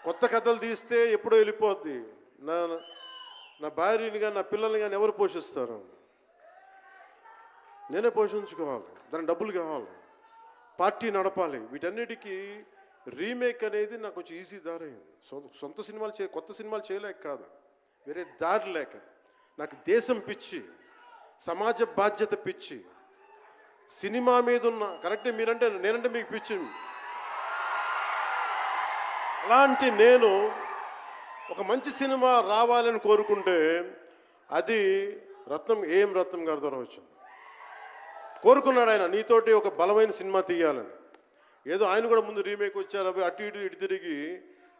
కొత్త కథలు తీస్తే ఎప్పుడో వెళ్ళిపోద్ది. నా నా భార్యని కానీ నా పిల్లల్ని కానీ ఎవరు పోషిస్తారు? నేనే పోషించుకోవాలి, దానికి డబ్బులు కావాలి, పార్టీ నడపాలి. వీటన్నిటికీ రీమేక్ అనేది నాకు కొంచెం ఈజీ దారైంది. సొంత సినిమాలు కొత్త సినిమాలు చేయలేక కాదు, వేరే దారి లేక. నాకు దేశం పిచ్చి, సమాజ బాధ్యత పిచ్చి, సినిమా మీద ఉన్న కరెక్టే. నేనంటే మీకు పిచ్చి. అలాంటి నేను ఒక మంచి సినిమా రావాలని కోరుకుంటే అది రత్నం గారి ద్వారా వచ్చింది. కోరుకున్నాడు ఆయన, నీతోటి ఒక బలమైన సినిమా తీయాలని. ఏదో ఆయన కూడా ముందు రీమేక్ వచ్చారు, అవి అటు ఇటు తిరిగి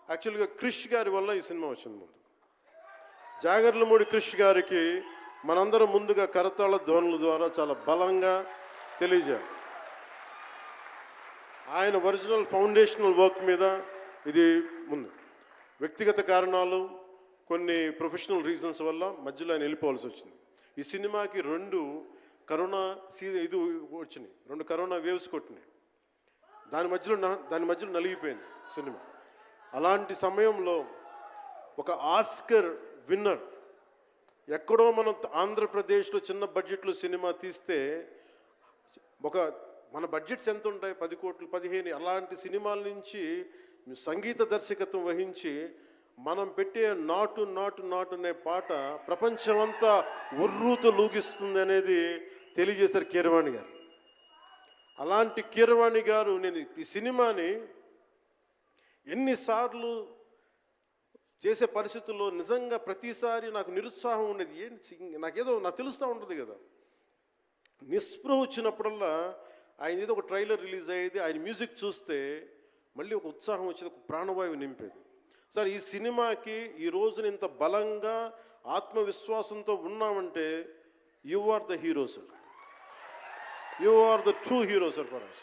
యాక్చువల్గా క్రిష్ గారి వల్ల ఈ సినిమా వచ్చింది. ముందు జాగర్లమూడి క్రిష్ గారికి మనందరం ముందుగా కరతాళ ధ్వనుల ద్వారా చాలా బలంగా తెలియజేయాలి. ఆయన ఒరిజినల్ ఫౌండేషనల్ వర్క్ మీద ఇది ముందు. వ్యక్తిగత కారణాలు, కొన్ని ప్రొఫెషనల్ రీజన్స్ వల్ల మధ్యలో ఆయన వెళ్ళిపోవాల్సి వచ్చింది. ఈ సినిమాకి 2 కరోనా ఇది వచ్చినాయి, 2 కరోనా వేవ్స్ కొట్టినాయి. దాని మధ్యలో నలిగిపోయింది సినిమా. అలాంటి సమయంలో ఒక ఆస్కర్ విన్నర్, ఎక్కడో మనం ఆంధ్రప్రదేశ్లో చిన్న బడ్జెట్లో సినిమా తీస్తే మన బడ్జెట్స్ ఎంత ఉంటాయి? 10 కోట్లు 15. అలాంటి సినిమాల నుంచి సంగీత దర్శకత్వం వహించి మనం పెట్టే నాటు నాటు నాటు అనే పాట ప్రపంచమంతా ఉర్రూతో లూగిస్తుంది అనేది తెలియజేశారు కీరవాణి గారు. అలాంటి కీరవాణి గారు నేను ఈ సినిమాని ఎన్నిసార్లు చేసే పరిస్థితుల్లో నిజంగా ప్రతిసారి నాకు నిరుత్సాహం ఉండేది. నాకు తెలుస్తూ ఉంటుంది కదా, నిస్పృహ వచ్చినప్పుడల్లా ఆయన ఏదో ఒక ట్రైలర్ రిలీజ్ అయ్యేది, ఆయన మ్యూజిక్ చూస్తే మళ్ళీ ఒక ఉత్సాహం వచ్చేది, ఒక ప్రాణవాయువు నింపేది. సార్, ఈ సినిమాకి ఈ రోజున ఇంత బలంగా ఆత్మవిశ్వాసంతో ఉన్నామంటే you are the hero sir. You are the true hero sir for us.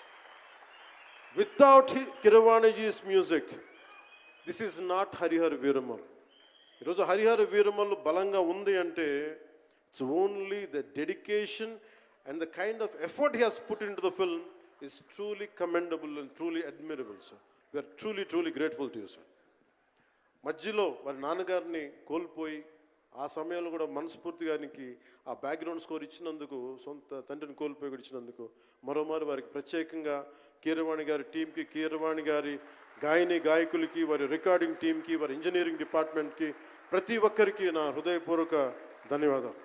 Without Keeravaniji's music this is not Harihara Veeramallu. ఈరోజు హరిహర వీరమల్ బలంగా ఉంది అంటే it's only the dedication and the kind of effort he has put into the film is truly commendable and truly admirable, sir. We are truly, truly grateful to you, sir. మధ్యలో వారి నాన్నగారిని కోల్పోయి ఆ సమయంలో కూడా మనస్ఫూర్తిగా ఆయనకి ఆ బ్యాక్గ్రౌండ్ స్కోర్ ఇచ్చినందుకు, సొంత తండ్రిని కోల్పోయి కూడా ఇచ్చినందుకు మరోమారు వారికి ప్రత్యేకంగా కీరవాణి గారి టీంకి, కీరవాణి గారి గాయకులకి, వారి రికార్డింగ్ టీంకి, వారి ఇంజనీరింగ్ డిపార్ట్మెంట్కి, ప్రతి ఒక్కరికి నా హృదయపూర్వక ధన్యవాదాలు.